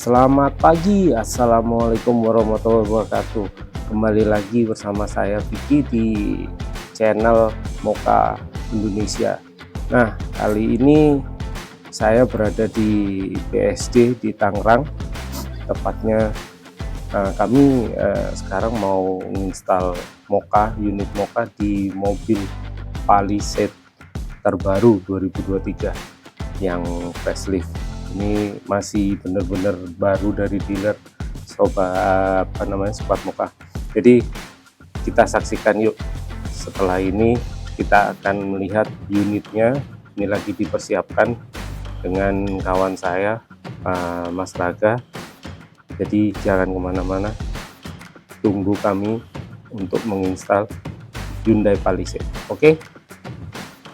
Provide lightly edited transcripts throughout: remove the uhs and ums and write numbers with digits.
Selamat pagi, Assalamualaikum warahmatullahi wabarakatuh. Kembali lagi bersama saya Vicky di channel Moka Indonesia. Nah, kali ini saya berada di BSD di Tangerang. Tepatnya kami sekarang mau menginstal unit Moka di mobil Palisade terbaru 2023 yang facelift. Ini masih benar-benar baru dari dealer sobat Moka. Jadi kita saksikan yuk. Setelah ini kita akan melihat unitnya. Ini lagi dipersiapkan dengan kawan saya Mas Raga. Jadi jangan kemana-mana, tunggu kami untuk menginstal Hyundai Palisade.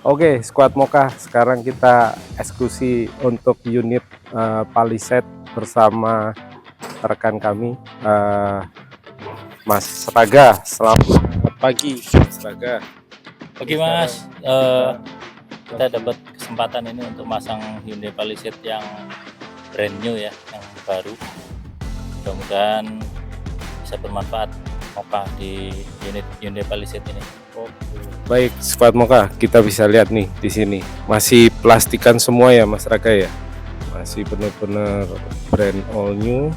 Oke, Squad Moka, sekarang kita eksekusi untuk unit Palisade bersama rekan kami, Mas Raga. Selamat pagi, Mas Raga. Pagi Mas, kita dapat kesempatan ini untuk masang Hyundai Palisade yang brand new ya, yang baru. Mudah-mudahan bisa bermanfaat Moka di unit Hyundai Palisade ini. Baik, Squad Moka, kita bisa lihat nih di sini masih plastikan semua ya, Mas Raga ya. Masih benar-benar brand all new.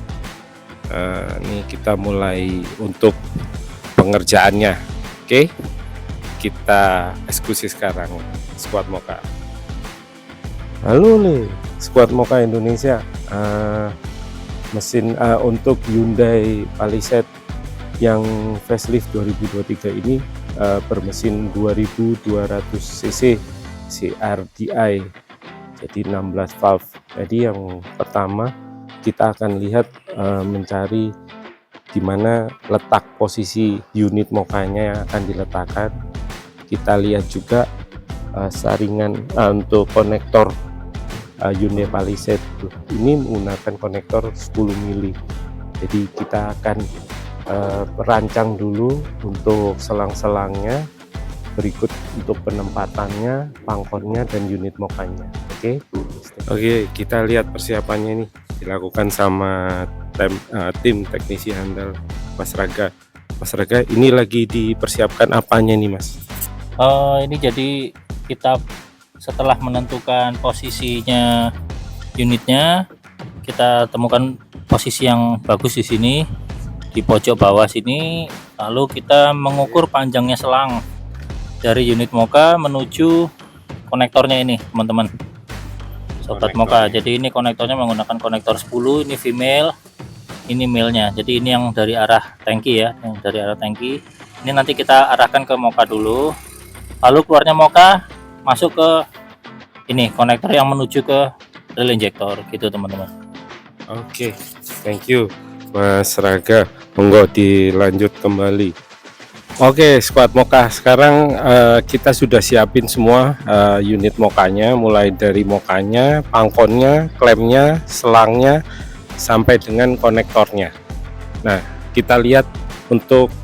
Ini kita mulai untuk pengerjaannya. Oke, kita eksekusi sekarang, Squad Moka. Halo nih, Squad Moka Indonesia. Mesin untuk Hyundai Palisade yang facelift 2023 ini bermesin 2200 cc CRDI, jadi 16 valve. Jadi yang pertama kita akan lihat mencari di mana letak posisi unit Mokanya yang akan diletakkan. Kita lihat juga saringan untuk konektor Hyundai Palisade ini menggunakan konektor 10 mili. Jadi kita akan rancang dulu untuk selang-selangnya, berikut untuk penempatannya, pangkornya, dan unit Mokanya. Oke, kita lihat persiapannya nih dilakukan sama tim teknisi handal Mas Raga. Mas Raga, ini lagi dipersiapkan apanya nih, Mas? Ini jadi kita setelah menentukan posisinya unitnya, kita temukan posisi yang bagus di sini di pojok bawah sini, lalu kita mengukur panjangnya selang dari unit Moka menuju konektornya ini, teman-teman sobat Moka. Jadi ini konektornya menggunakan konektor 10, ini female, ini male-nya. Jadi ini yang dari arah tangki ya, yang dari arah tangki. Ini nanti kita arahkan ke Moka dulu, lalu keluarnya Moka masuk ke ini konektor yang menuju ke reel injektor gitu, teman-teman. Oke, thank you Mas Raga. Monggo dilanjut kembali. Oke, Squad Moka, sekarang kita sudah siapin semua unit Mokanya, mulai dari Mokanya, pangkonnya, klemnya, selangnya, sampai dengan konektornya. Nah, kita lihat untuk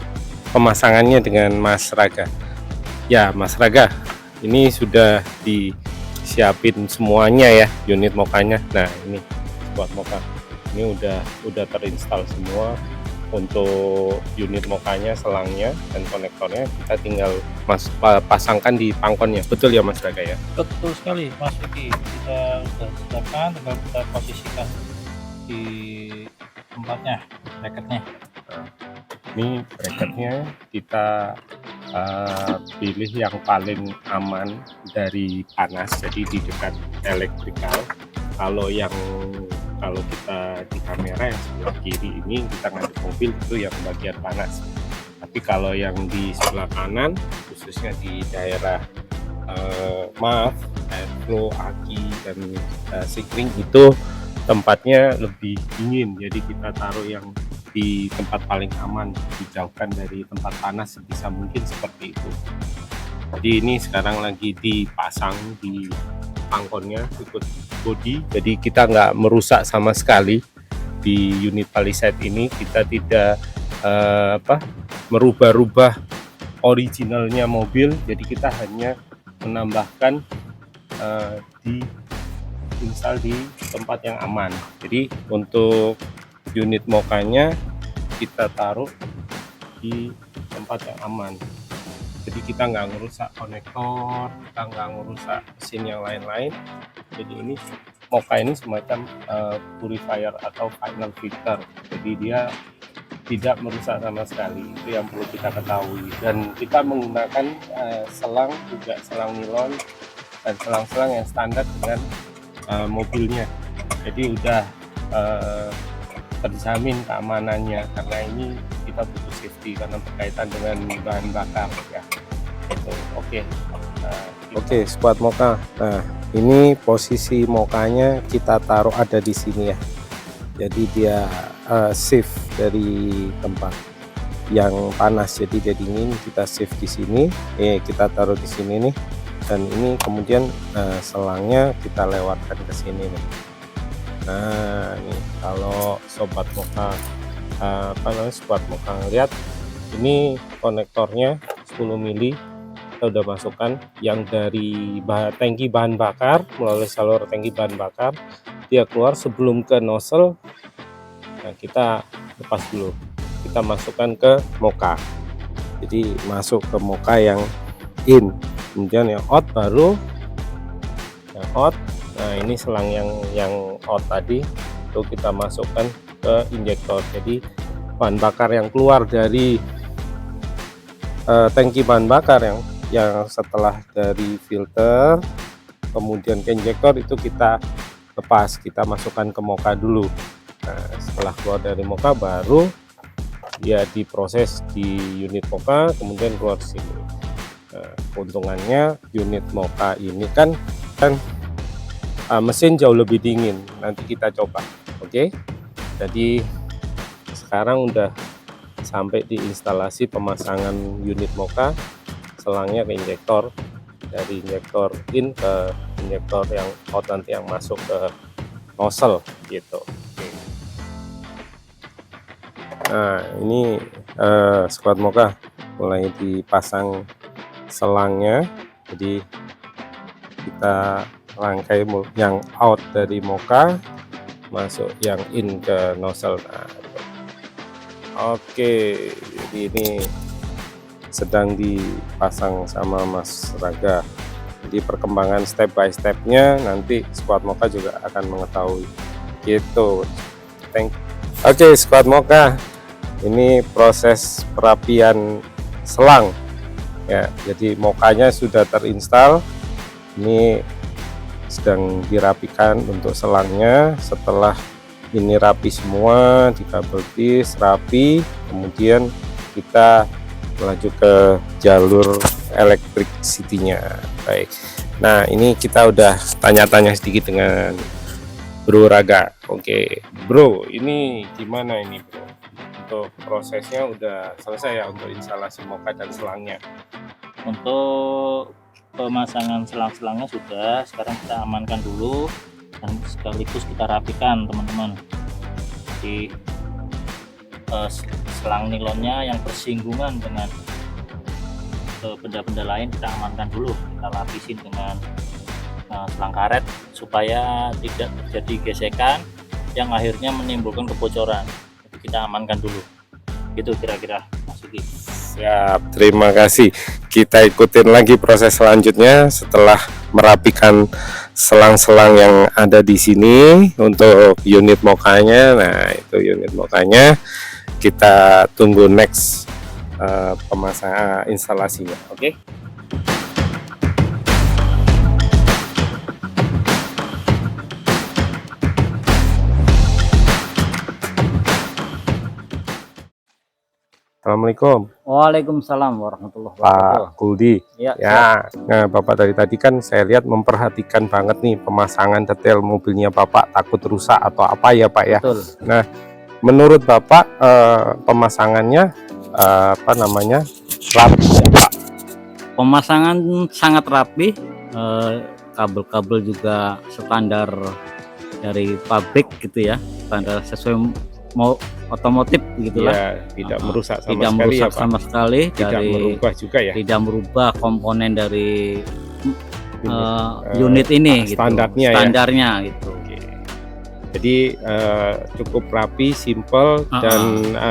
pemasangannya dengan Mas Raga. Ya, Mas Raga, ini sudah disiapin semuanya ya unit Mokanya. Nah, ini Squad Moka, ini udah terinstal semua. Untuk unit Mokanya, selangnya, dan konektornya kita tinggal pasangkan di pangkonnya. Betul ya Mas Raga ya? Betul sekali Mas Vicky, kita sudah siapkan, tinggal kita posisikan di tempatnya, bracketnya. Ini bracketnya kita pilih yang paling aman dari panas, jadi di dekat elektrikal. Kalau kita di kamera yang sebelah kiri ini kita ngadep mobil, itu yang bagian panas. Tapi kalau yang di sebelah kanan, khususnya di daerah airflow, aki, dan sikring, itu tempatnya lebih dingin. Jadi kita taruh yang di tempat paling aman, dijauhkan dari tempat panas sebisa mungkin, seperti itu. Jadi ini sekarang lagi dipasang di pangkonnya ikut body, jadi kita nggak merusak sama sekali di unit Palisade ini. Kita tidak merubah-rubah originalnya mobil, jadi kita hanya menambahkan di install di tempat yang aman. Jadi untuk unit mokanya kita taruh di tempat yang aman. Jadi kita nggak ngerusak konektor, kita nggak ngerusak mesin yang lain-lain. Jadi ini moka ini semacam purifier atau final filter. Jadi dia tidak merusak sama sekali. Itu yang perlu kita ketahui. Dan kita menggunakan selang juga selang nilon dan selang-selang yang standar dengan mobilnya. Jadi udah terjamin keamanannya, karena ini kita butuh safety karena berkaitan dengan bahan bakar ya. Itu oke. Oke, squad moka. Nah, ini posisi mokanya kita taruh ada di sini ya. Jadi dia safe dari tempat yang panas, jadi dia dingin, kita safe di sini. Kita taruh di sini nih. Dan ini kemudian selangnya kita lewatkan ke sini nih. Nah, ini kalau sobat moka squad moka lihat, ini konektornya 10 mili kita udah masukkan yang dari tangki bahan bakar, melalui saluran tangki bahan bakar dia keluar sebelum ke nozzle. Nah, kita lepas dulu, kita masukkan ke moka. Jadi masuk ke moka yang in, kemudian yang out baru yang out. Nah, ini selang yang out tadi itu kita masukkan ke injektor. Jadi bahan bakar yang keluar dari tangki bahan bakar yang setelah dari filter kemudian ke injektor itu kita lepas, kita masukkan ke moka dulu. Nah, setelah keluar dari moka baru dia diproses di unit moka, kemudian keluar sini. Nah, keuntungannya unit moka ini kan mesin jauh lebih dingin. Nanti kita coba. Oke. Jadi sekarang udah sampai di instalasi pemasangan unit moka, selangnya ke injektor, dari injektor in ke injektor yang out, nanti yang masuk ke nozzle gitu. Oke. Nah, ini squad moka mulai dipasang selangnya. Jadi kita rangkai yang out dari moka masuk yang in ke nozzle. Nah, oke, jadi ini sedang dipasang sama Mas Raga. Jadi perkembangan step by stepnya nanti squad moka juga akan mengetahui gitu. Oke, squad moka, ini proses perapian selang ya. Jadi mokanya sudah terinstal, ini sedang dirapikan untuk selangnya. Setelah ini rapi semua, di double disk rapi, kemudian kita melaju ke jalur electricity-nya. Baik, nah ini kita udah tanya-tanya sedikit dengan Bro Raga. Oke Bro, ini gimana ini Bro, untuk prosesnya udah selesai ya untuk instalasi moka dan selangnya? Untuk pemasangan selang-selangnya sudah, sekarang kita amankan dulu dan sekaligus kita rapikan teman-teman. Di selang nilonnya yang bersinggungan dengan benda-benda lain kita amankan dulu, kita lapisin dengan selang karet supaya tidak terjadi gesekan yang akhirnya menimbulkan kebocoran. Jadi kita amankan dulu, gitu kira-kira Mas Ugi. Siap, terima kasih. Kita ikutin lagi proses selanjutnya setelah merapikan selang-selang yang ada di sini untuk unit mokanya. Nah, itu unit mokanya. Kita tunggu next pemasangan instalasinya. Oke. Assalamualaikum. Waalaikumsalam warahmatullahi wabarakatuh. Pak Kuldi. Ya, Nah Bapak dari tadi kan saya lihat memperhatikan banget nih pemasangan detail mobilnya Bapak, takut rusak atau apa ya Pak ya. betul. Nah, menurut Bapak pemasangannya rapi ya, Pak? Pemasangan sangat rapi, kabel-kabel juga standar dari pabrik gitu ya, standar sesuai mau otomotif gitulah. Ya, tidak merusak sama tidak sekali merusak ya Pak. sama sekali, Tidak merubah juga ya. tidak merubah komponen dari unit ini gitu. standarnya ya. Standarnya gitu. Oke. Jadi cukup rapi, simple dan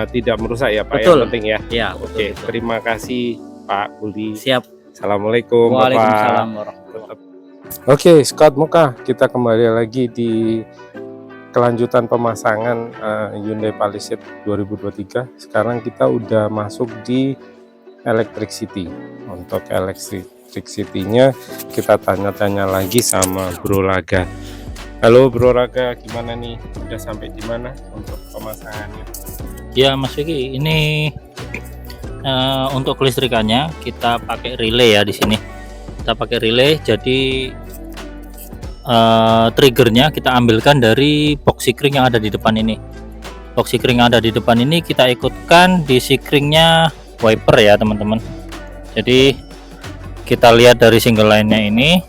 tidak merusak ya Pak. Betul. Yang penting ya. Ya, Oke, betul. terima kasih Pak Budi. Siap. Assalamualaikum Waalaikumsalam Bapak. warahmatullahi. Oke, Scott Moka, kita kembali lagi di kelanjutan pemasangan Hyundai Palisade 2023. Sekarang kita udah masuk di Electric City. Untuk Electric City-nya kita tanya-tanya lagi sama Bro Raga. Halo Bro Raga, gimana nih? Udah sampai di mana untuk pemasangannya? Ya Mas Vicky, ini untuk kelistrikannya kita pakai relay ya di sini. Kita pakai relay, jadi triggernya kita ambilkan dari box sikring yang ada di depan ini. Box sikring yang ada di depan ini kita ikutkan di sikringnya wiper ya teman-teman. Jadi kita lihat dari single line-nya ini.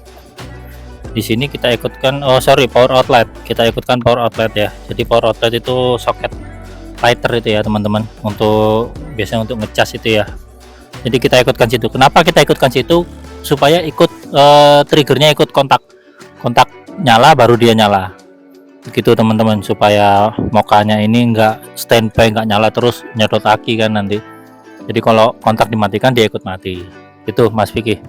Di sini kita ikutkan power outlet. Kita ikutkan power outlet ya. Jadi power outlet itu soket lighter itu ya teman-teman. Untuk biasanya untuk ngecas itu ya. Jadi kita ikutkan situ. Kenapa kita ikutkan situ? Supaya ikut triggernya ikut kontak nyala baru dia nyala. Begitu teman-teman, supaya mokanya ini enggak standby, enggak nyala terus nyedot aki kan nanti. Jadi kalau kontak dimatikan dia ikut mati. Itu Mas Vicky.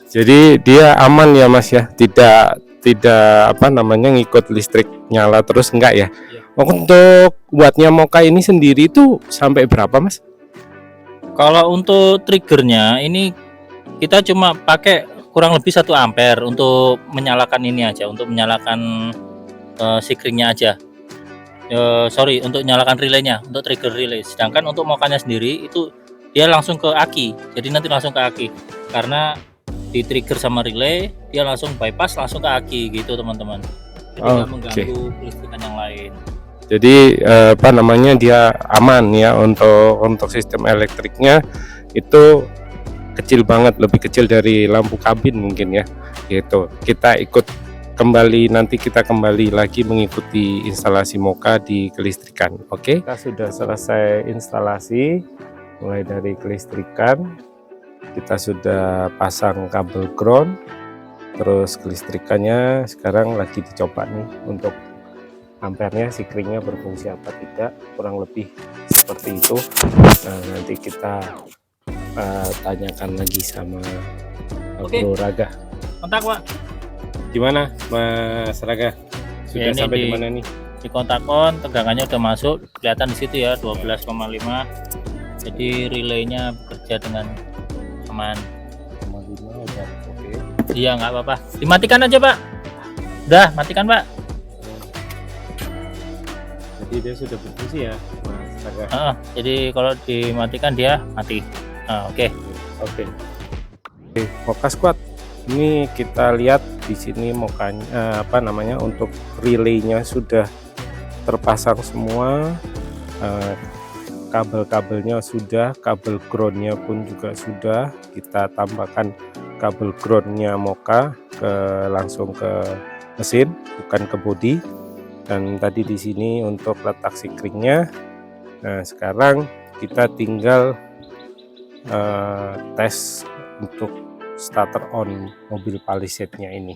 Jadi dia aman ya Mas ya, tidak ngikut listrik nyala terus enggak ya? Untuk buatnya moka ini sendiri itu sampai berapa Mas? Kalau untuk triggernya ini kita cuma pakai kurang lebih 1 ampere untuk menyalakan ini aja, untuk menyalakan sikringnya aja. Untuk nyalakan relaynya, untuk trigger relay. Sedangkan untuk mokanya sendiri itu dia langsung ke aki, jadi nanti langsung ke aki karena di trigger sama relay dia langsung bypass langsung ke aki gitu teman-teman. Jadi nggak mengganggu kelistrikan yang lain. Jadi dia aman ya untuk sistem elektriknya itu kecil banget, lebih kecil dari lampu kabin mungkin ya gitu. Kita kembali lagi mengikuti instalasi moka di kelistrikan. Oke, kita sudah selesai instalasi mulai dari kelistrikan, kita sudah pasang kabel ground, terus kelistrikannya sekarang lagi dicoba nih untuk ampernya, sikringnya berfungsi apa tidak, kurang lebih seperti itu. Nah, nanti kita tanyakan lagi sama Bro Raga. Kontak Pak. Gimana Mas Raga? Sudah Ya, sampai di mana nih? Di kontakon tegangannya udah masuk, kelihatan di situ ya 12,5. Jadi relaynya bekerja dengan aman. Udah, oke. Iya nggak apa-apa. Dimatikan aja Pak. Udah matikan Pak. Jadi dia sudah berfungsi ya Mas Raga? Jadi kalau dimatikan dia mati. Oke. Moka Squad. Ini kita lihat di sini mokanya untuk relaynya sudah terpasang semua, kabel-kabelnya sudah, kabel groundnya pun juga sudah. Kita tambahkan kabel groundnya moka langsung ke mesin, bukan ke bodi. Dan tadi di sini untuk letak sikringnya. Nah sekarang kita tinggal tes untuk starter on mobil Palisade-nya ini.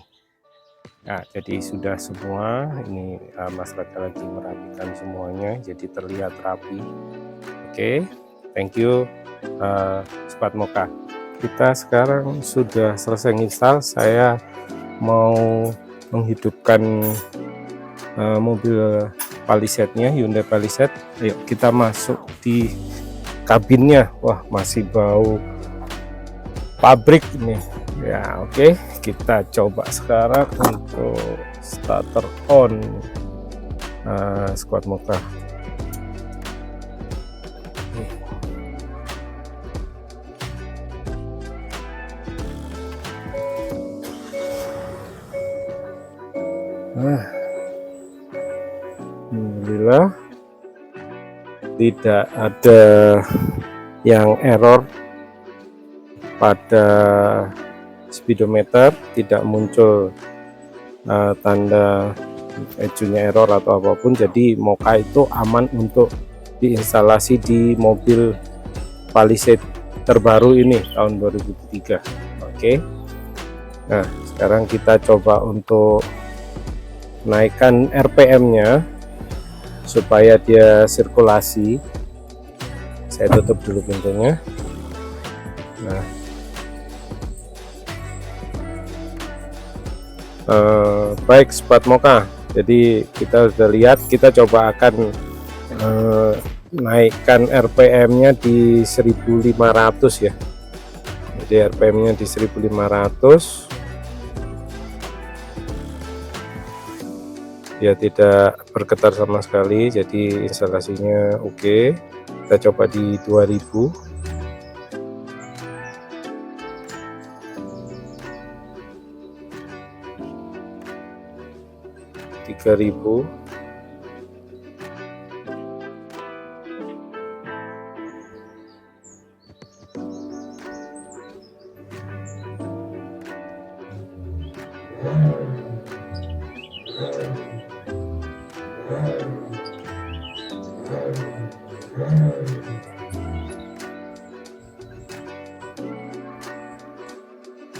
Nah, jadi sudah semua. Ini Mas Raga lagi merapikan semuanya, jadi terlihat rapi. Oke, thank you Squad Moka. Kita sekarang sudah selesai install. Saya mau menghidupkan mobil Palisade-nya, Hyundai Palisade. Ayo kita masuk di kabinnya. Wah, masih bau pabrik ini ya. Oke, kita coba sekarang untuk starter on Squad Moka. Alhamdulillah tidak ada yang error pada speedometer, tidak muncul tanda ecunya error atau apapun. Jadi moka itu aman untuk diinstalasi di mobil Palisade terbaru ini tahun 2003. Oke. Nah, sekarang kita coba untuk naikkan RPM-nya supaya dia sirkulasi. Saya tutup dulu pintunya. Nah, baik Sobat Moka, jadi kita sudah lihat, kita coba akan naikkan RPM-nya di 1500 ya. Jadi RPM-nya di 1500. Dia tidak bergetar sama sekali, jadi instalasinya oke. Kita coba di 2000. Ribu.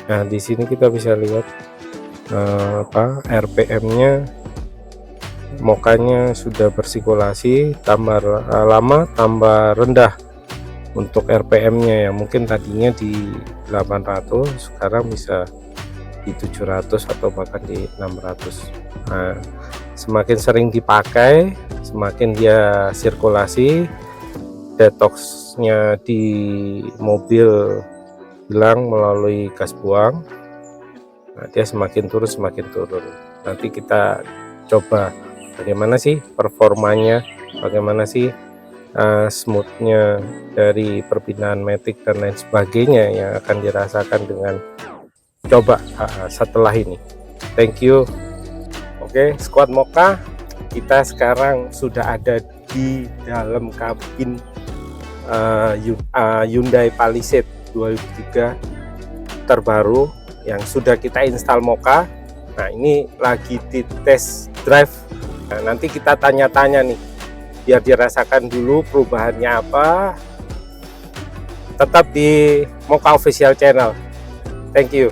Nah, di sini kita bisa lihat RPM-nya, mokanya sudah bersirkulasi, tambah lama tambah rendah untuk RPM-nya ya. Mungkin tadinya di 800, sekarang bisa di 700 atau bahkan di 600. Nah, semakin sering dipakai, semakin dia sirkulasi, detoxnya di mobil hilang melalui gas buang. Nah, dia semakin turun. Nanti kita coba bagaimana sih performanya, bagaimana sih smoothnya dari perpindahan matic dan lain sebagainya yang akan dirasakan dengan coba setelah ini. Thank you. Oke, Squad Moka, kita sekarang sudah ada di dalam kabin Hyundai Palisade 2003 terbaru yang sudah kita install Moka. Nah, ini lagi di test drive. Nah, nanti kita tanya-tanya nih biar dirasakan dulu perubahannya apa. Tetap di Moka Official Channel. Thank you.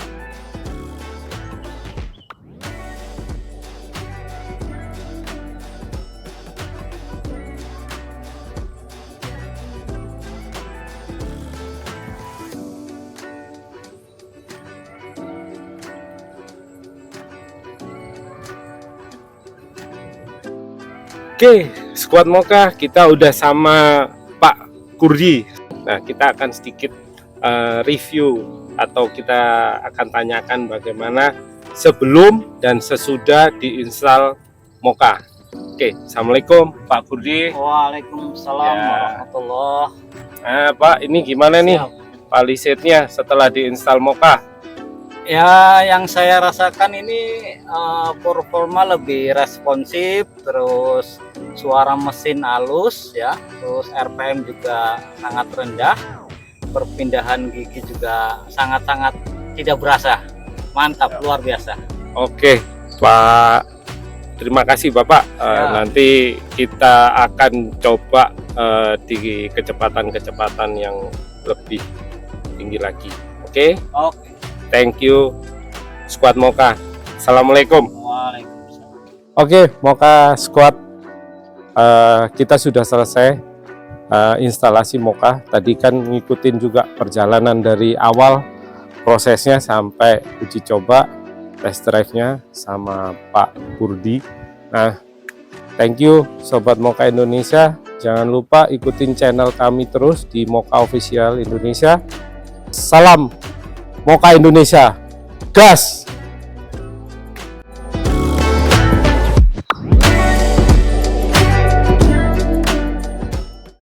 Oke, Squad Moka, kita udah sama Pak Kurdi. Nah, kita akan sedikit review atau kita akan tanyakan bagaimana sebelum dan sesudah diinstal Moka. Oke, Assalamualaikum Pak Kurdi. Waalaikumsalam Ya. warahmatullah. Nah, Pak, ini gimana nih Palisade-nya setelah diinstal Moka? Ya, yang saya rasakan ini performa lebih responsif, terus suara mesin halus ya, terus RPM juga sangat rendah, perpindahan gigi juga sangat-sangat tidak berasa. Mantap, luar biasa. Oke, Pak. Terima kasih Bapak. Nanti kita akan coba di kecepatan-kecepatan yang lebih tinggi lagi. Oke? Oke. Thank you Squad Moka. Assalamualaikum. Waalaikumsalam. Oke, Moka Squad, kita sudah selesai instalasi Moka. Tadi kan ngikutin juga perjalanan dari awal prosesnya sampai uji coba test drive-nya sama Pak Kurdi. Nah, thank you Sobat Moka Indonesia. Jangan lupa ikutin channel kami terus di Moka Official Indonesia. Salam Moka Indonesia, gas!